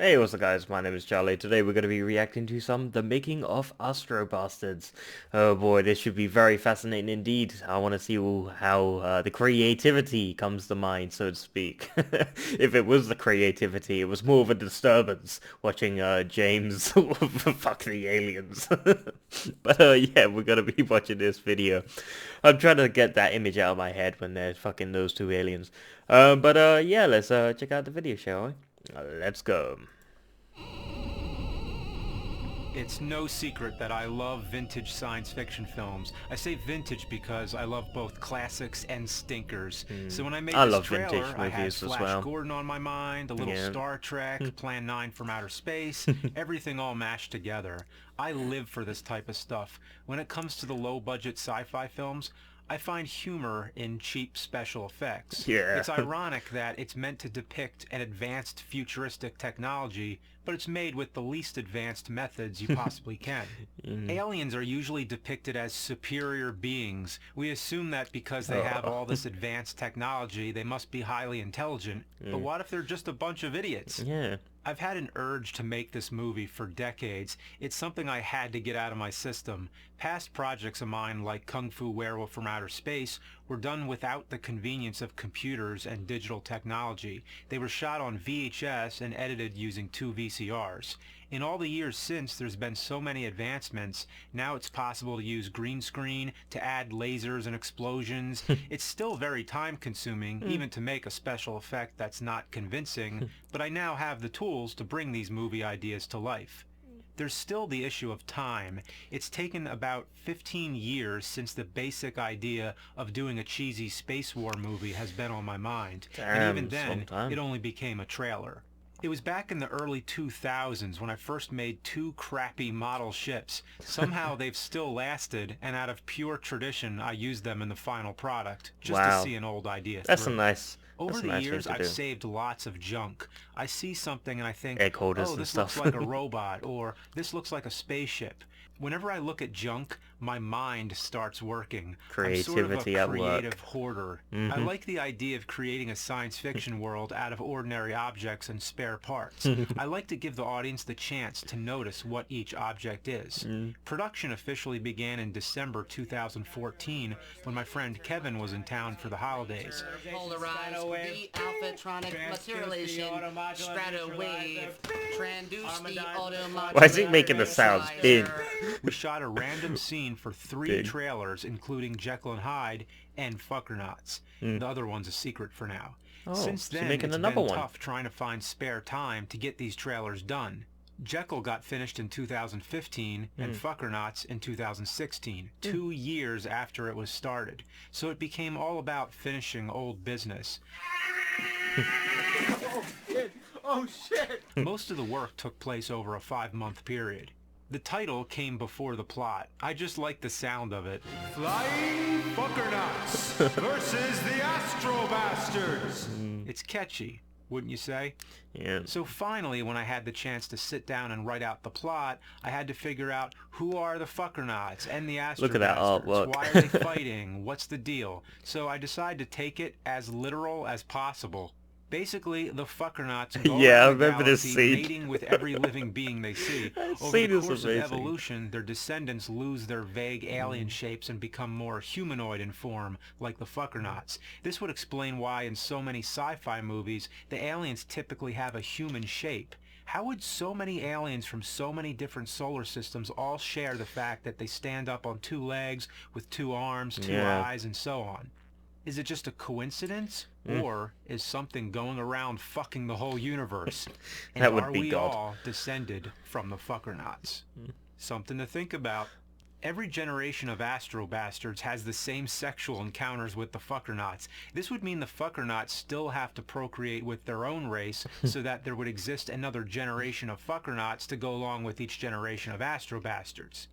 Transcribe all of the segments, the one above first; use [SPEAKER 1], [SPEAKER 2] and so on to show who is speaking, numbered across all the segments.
[SPEAKER 1] Hey, what's up guys, my name is Charlie. Today we're going to be reacting to the making of Astro Bastards. Oh boy, this should be very fascinating indeed. I want to see how the creativity comes to mind, so to speak. If it was the creativity, it was more of a disturbance watching James fuck the aliens. But yeah, we're going to be watching this video. I'm trying to get that image out of my head when they're fucking those two aliens. But yeah, let's check out the video, shall we? Let's go.
[SPEAKER 2] It's no secret that I love vintage science fiction films. I say vintage because I love both classics and stinkers. So when I made
[SPEAKER 1] I
[SPEAKER 2] this
[SPEAKER 1] love vintage
[SPEAKER 2] trailer, I had
[SPEAKER 1] movies as
[SPEAKER 2] Flash
[SPEAKER 1] well.
[SPEAKER 2] Gordon on my mind, a little
[SPEAKER 1] Yeah.
[SPEAKER 2] Star Trek, Plan 9 from Outer Space, everything all mashed together. I live for this type of stuff. When it comes to the low-budget sci-fi films, I find humor in cheap special effects.
[SPEAKER 1] Yeah.
[SPEAKER 2] It's ironic that it's meant to depict an advanced futuristic technology, but it's made with the least advanced methods you possibly can. Aliens are usually depicted as superior beings. We assume that because they have all this advanced technology, they must be highly intelligent. But what if they're just a bunch of idiots?
[SPEAKER 1] Yeah.
[SPEAKER 2] I've had an urge to make this movie for decades. It's something I had to get out of my system. Past projects of mine, like Kung Fu Werewolf from Outer Space, were done without the convenience of computers and digital technology. They were shot on VHS and edited using 2 VCRs. In all the years since, there's been so many advancements. Now it's possible to use green screen, to add lasers and explosions. It's still very time consuming, even to make a special effect that's not convincing, but I now have the tools to bring these movie ideas to life. There's still the issue of time. It's taken about 15 years since the basic idea of doing a cheesy space war movie has been on my mind, and even then, it only became a trailer. It was back in the early 2000s when I first made 2 crappy model ships. Somehow they've still lasted, and out of pure tradition I used them in the final product, just to see an old idea
[SPEAKER 1] That's a
[SPEAKER 2] through.
[SPEAKER 1] nice
[SPEAKER 2] Over
[SPEAKER 1] that's a
[SPEAKER 2] the
[SPEAKER 1] nice
[SPEAKER 2] years,
[SPEAKER 1] thing to
[SPEAKER 2] I've
[SPEAKER 1] do.
[SPEAKER 2] saved lots of junk. I see something and I think,
[SPEAKER 1] Egg holders
[SPEAKER 2] oh,
[SPEAKER 1] and
[SPEAKER 2] this looks
[SPEAKER 1] stuff.
[SPEAKER 2] like a robot, or this looks like a spaceship. Whenever I look at junk, my mind starts working. I'm sort of a
[SPEAKER 1] Creativity at work.
[SPEAKER 2] creative hoarder. I like the idea of creating a science fiction world out of ordinary objects and spare parts. I like to give the audience the chance to notice what each object is. Production officially began in December 2014 when my friend Kevin was in town for the holidays.
[SPEAKER 3] Polarized, the alphatronic materialization, stratowave, transduce the automodulator.
[SPEAKER 1] Why is he making the sounds big?
[SPEAKER 2] We shot a random scene for 3
[SPEAKER 1] Big.
[SPEAKER 2] trailers, including Jekyll and Hyde and Fuckernauts. The other one's a secret for now. Since
[SPEAKER 1] so
[SPEAKER 2] then,
[SPEAKER 1] making
[SPEAKER 2] it's
[SPEAKER 1] another
[SPEAKER 2] been
[SPEAKER 1] one.
[SPEAKER 2] tough trying to find spare time to get these trailers done. Jekyll got finished in 2015 and Fuckernauts in 2016, 2 years after it was started. So it became all about finishing old business.
[SPEAKER 4] Oh shit!
[SPEAKER 2] Most of the work took place over a 5-month period. The title came before the plot. I just like the sound of it. Flying Fuckernauts versus the Astro Bastards. It's catchy, wouldn't you say?
[SPEAKER 1] Yeah.
[SPEAKER 2] So finally, when I had the chance to sit down and write out the plot, I had to figure out who are the Fuckernauts and the Astro
[SPEAKER 1] Look at that
[SPEAKER 2] Bastards.
[SPEAKER 1] artwork.
[SPEAKER 2] Why are they fighting? What's the deal? So I decided to take it as literal as possible. Basically, the Fuckernauts go
[SPEAKER 1] Yeah, I
[SPEAKER 2] around the
[SPEAKER 1] remember this
[SPEAKER 2] galaxy
[SPEAKER 1] scene.
[SPEAKER 2] mating with every living being they see. Over
[SPEAKER 1] scene
[SPEAKER 2] the
[SPEAKER 1] is
[SPEAKER 2] course of
[SPEAKER 1] amazing.
[SPEAKER 2] evolution, their descendants lose their vague alien shapes and become more humanoid in form, like the Fuckernauts. This would explain why in so many sci-fi movies, the aliens typically have a human shape. How would so many aliens from so many different solar systems all share the fact that they stand up on 2 legs, with 2 arms, 2
[SPEAKER 1] Yeah.
[SPEAKER 2] eyes, and so on? Is it just a coincidence? Or is something going around fucking the whole universe? And
[SPEAKER 1] That would
[SPEAKER 2] are
[SPEAKER 1] be
[SPEAKER 2] we
[SPEAKER 1] God.
[SPEAKER 2] all descended from the Fuckernauts? Something to think about. Every generation of Astro Bastards has the same sexual encounters with the Fuckernauts. This would mean the Fuckernauts still have to procreate with their own race so that there would exist another generation of Fuckernauts to go along with each generation of Astro Bastards.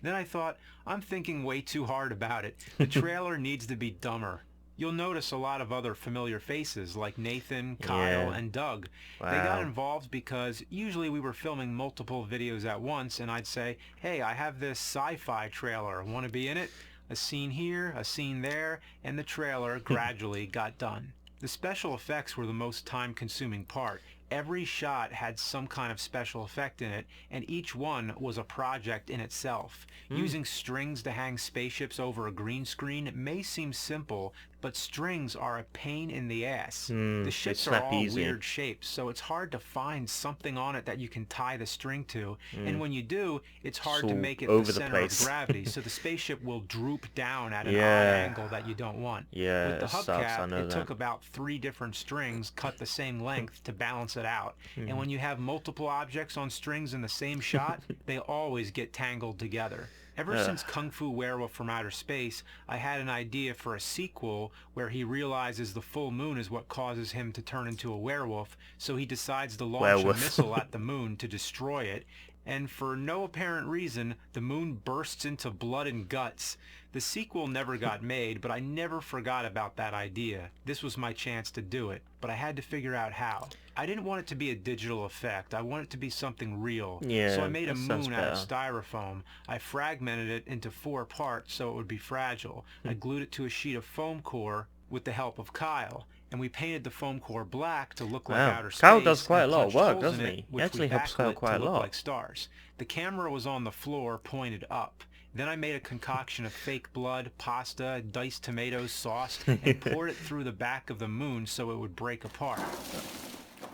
[SPEAKER 2] Then I thought, I'm thinking way too hard about it. The trailer needs to be dumber. You'll notice a lot of other familiar faces like Nathan, Kyle,
[SPEAKER 1] Yeah.
[SPEAKER 2] and Doug. They got involved because usually we were filming multiple videos at once and I'd say, hey, I have this sci-fi trailer. Want to be in it? A scene here, a scene there, and the trailer gradually got done. The special effects were the most time-consuming part. Every shot had some kind of special effect in it, and each one was a project in itself. Using strings to hang spaceships over a green screen may seem simple, but strings are a pain in the ass. The
[SPEAKER 1] They
[SPEAKER 2] ships are
[SPEAKER 1] snap
[SPEAKER 2] all
[SPEAKER 1] easy.
[SPEAKER 2] weird shapes, so it's hard to find something on it that you can tie the string to, and when you do, it's hard to
[SPEAKER 1] all
[SPEAKER 2] make it
[SPEAKER 1] over
[SPEAKER 2] the
[SPEAKER 1] the
[SPEAKER 2] center of
[SPEAKER 1] place.
[SPEAKER 2] gravity, so the spaceship will droop down at an odd
[SPEAKER 1] Yeah.
[SPEAKER 2] angle that you don't want.
[SPEAKER 1] Yeah,
[SPEAKER 2] With the
[SPEAKER 1] it sucks, I
[SPEAKER 2] hubcap,
[SPEAKER 1] know
[SPEAKER 2] it took
[SPEAKER 1] that.
[SPEAKER 2] about 3 different strings cut the same length to balance it out, and when you have multiple objects on strings in the same shot, they always get tangled together. Ever since Kung Fu Werewolf from Outer Space, I had an idea for a sequel where he realizes the full moon is what causes him to turn into a werewolf, so he decides to launch
[SPEAKER 1] Werewolf.
[SPEAKER 2] a missile at the moon to destroy it, and for no apparent reason, the moon bursts into blood and guts. The sequel never got made, but I never forgot about that idea. This was my chance to do it, but I had to figure out how. I didn't want it to be a digital effect. I wanted it to be something real.
[SPEAKER 1] Yeah,
[SPEAKER 2] so I made a
[SPEAKER 1] that sounds
[SPEAKER 2] moon out of
[SPEAKER 1] better.
[SPEAKER 2] styrofoam. I fragmented it into 4 parts so it would be fragile. I glued it to a sheet of foam core with the help of Kyle, and we painted the foam core black to look like
[SPEAKER 1] Wow.
[SPEAKER 2] outer space.
[SPEAKER 1] Kyle does quite a
[SPEAKER 2] and
[SPEAKER 1] lot of
[SPEAKER 2] punched
[SPEAKER 1] work,
[SPEAKER 2] holes
[SPEAKER 1] doesn't
[SPEAKER 2] in it,
[SPEAKER 1] he? He
[SPEAKER 2] which
[SPEAKER 1] actually
[SPEAKER 2] we
[SPEAKER 1] helps Kyle
[SPEAKER 2] backlit
[SPEAKER 1] quite
[SPEAKER 2] to
[SPEAKER 1] a
[SPEAKER 2] look
[SPEAKER 1] lot.
[SPEAKER 2] like stars. The camera was on the floor, pointed up. Then I made a concoction of fake blood, pasta, diced tomatoes, sauce, and poured it through the back of the moon so it would break apart.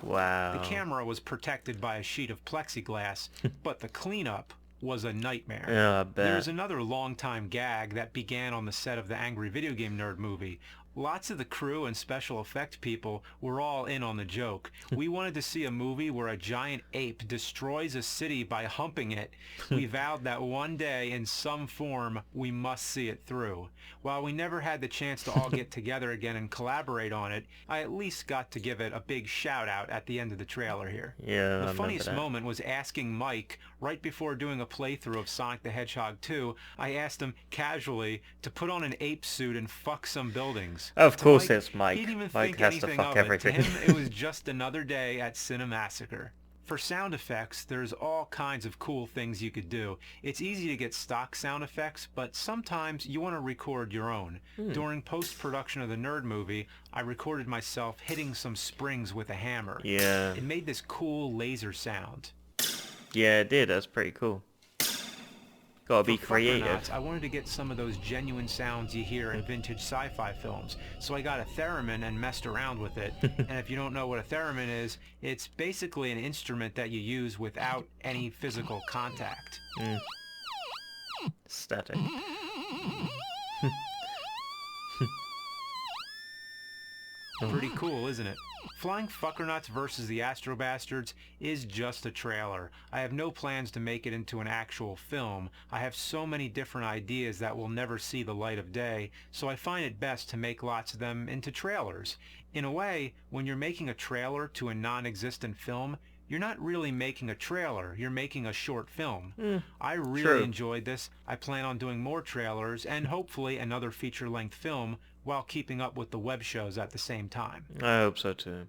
[SPEAKER 1] Wow.
[SPEAKER 2] The camera was protected by a sheet of plexiglass, but the cleanup was a nightmare.
[SPEAKER 1] Yeah, I bet.
[SPEAKER 2] There's another long-time gag that began on the set of the Angry Video Game Nerd movie. Lots of the crew and special effect people were all in on the joke. We wanted to see a movie where a giant ape destroys a city by humping it. We vowed that one day, in some form, we must see it through. While we never had the chance to all get together again and collaborate on it, I at least got to give it a big shout out at the end of the trailer here.
[SPEAKER 1] Yeah, I
[SPEAKER 2] The
[SPEAKER 1] remember
[SPEAKER 2] funniest
[SPEAKER 1] that.
[SPEAKER 2] moment was asking Mike, right before doing a playthrough of Sonic the Hedgehog 2, I asked him casually to put on an ape suit and fuck some buildings.
[SPEAKER 1] Of
[SPEAKER 2] To
[SPEAKER 1] course
[SPEAKER 2] Mike,
[SPEAKER 1] it's Mike.
[SPEAKER 2] He didn't even
[SPEAKER 1] Mike
[SPEAKER 2] think
[SPEAKER 1] has to
[SPEAKER 2] anything
[SPEAKER 1] fuck
[SPEAKER 2] of
[SPEAKER 1] everything.
[SPEAKER 2] it. To him, it was just another day at Cinemassacre. For sound effects, there's all kinds of cool things you could do. It's easy to get stock sound effects, but sometimes you want to record your own. During post-production of the Nerd movie, I recorded myself hitting some springs with a hammer.
[SPEAKER 1] Yeah.
[SPEAKER 2] It made this cool laser sound.
[SPEAKER 1] Yeah, it did. That's pretty cool. Gotta be
[SPEAKER 2] For
[SPEAKER 1] creative.
[SPEAKER 2] Fuckernauts, I wanted to get some of those genuine sounds you hear in vintage sci-fi films, so I got a theremin and messed around with it. And if you don't know what a theremin is, it's basically an instrument that you use without any physical contact.
[SPEAKER 1] Static.
[SPEAKER 2] Pretty cool, isn't it? Flying Fuckernauts vs. the Astro Bastards is just a trailer. I have no plans to make it into an actual film. I have so many different ideas that will never see the light of day, so I find it best to make lots of them into trailers. In a way, when you're making a trailer to a non-existent film, you're not really making a trailer, you're making a short film. I really
[SPEAKER 1] True.
[SPEAKER 2] enjoyed this. I plan on doing more trailers and hopefully another feature-length film while keeping up with the web shows at the same time.
[SPEAKER 1] I hope so too.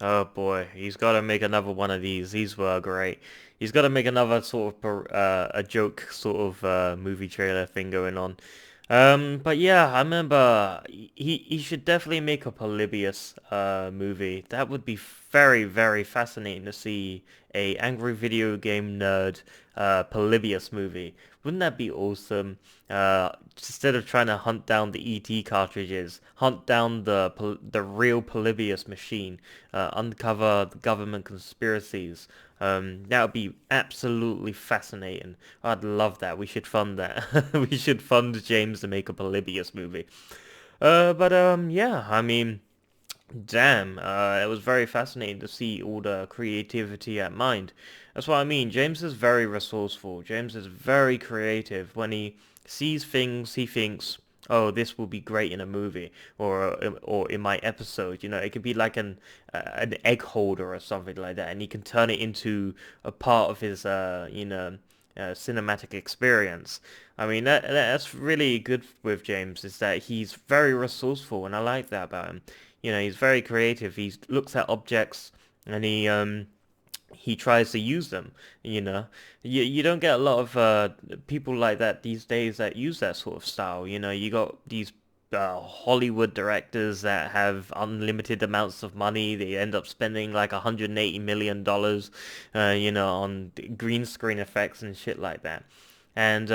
[SPEAKER 1] Oh boy, he's got to make another one of these. These were great. He's got to make another sort of a joke sort of movie trailer thing going on. But yeah, I remember he should definitely make a Polybius movie. That would be very, very fascinating to see a angry video game nerd Polybius movie. Wouldn't that be awesome? Instead of trying to hunt down the ET cartridges, hunt down the real Polybius machine, uncover the government conspiracies. That would be absolutely fascinating. I'd love that. We should fund that. We should fund James to make a Polybius movie. Yeah, I mean, damn, it was very fascinating to see all the creativity at Mind. That's what I mean. James is very resourceful. James is very creative. When he sees things, he thinks, oh, this will be great in a movie or in my episode. You know, it could be like an egg holder or something like that, and he can turn it into a part of his cinematic experience. I mean, that's really good with James, is that he's very resourceful, and I like that about him. You know, he's very creative. He looks at objects and he tries to use them. You know, you don't get a lot of people like that these days that use that sort of style. You know, you got these Hollywood directors that have unlimited amounts of money. They end up spending like $180 million, on green screen effects and shit like that. And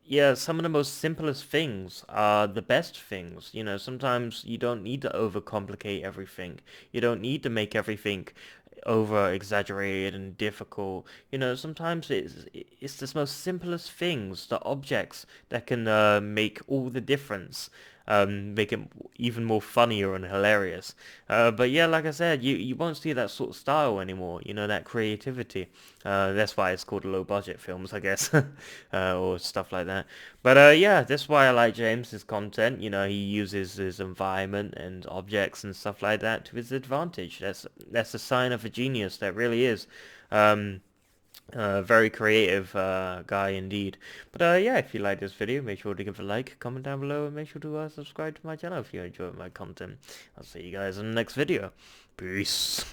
[SPEAKER 1] yeah, some of the most simplest things are the best things. Sometimes you don't need to overcomplicate everything. You don't need to make everything over exaggerated and difficult. Sometimes it's the most simplest things, the objects that can make all the difference. Make it even more funnier and hilarious. But yeah, like I said, you won't see that sort of style anymore. That creativity. That's why it's called low budget films, I guess, or stuff like that. But yeah, that's why I like James's content. He uses his environment and objects and stuff like that to his advantage. That's a sign of a genius. That really is. Very creative guy indeed. But yeah, if you like this video, make sure to give a like, comment down below, and make sure to subscribe to my channel if you enjoy my content. I'll see you guys in the next video. Peace.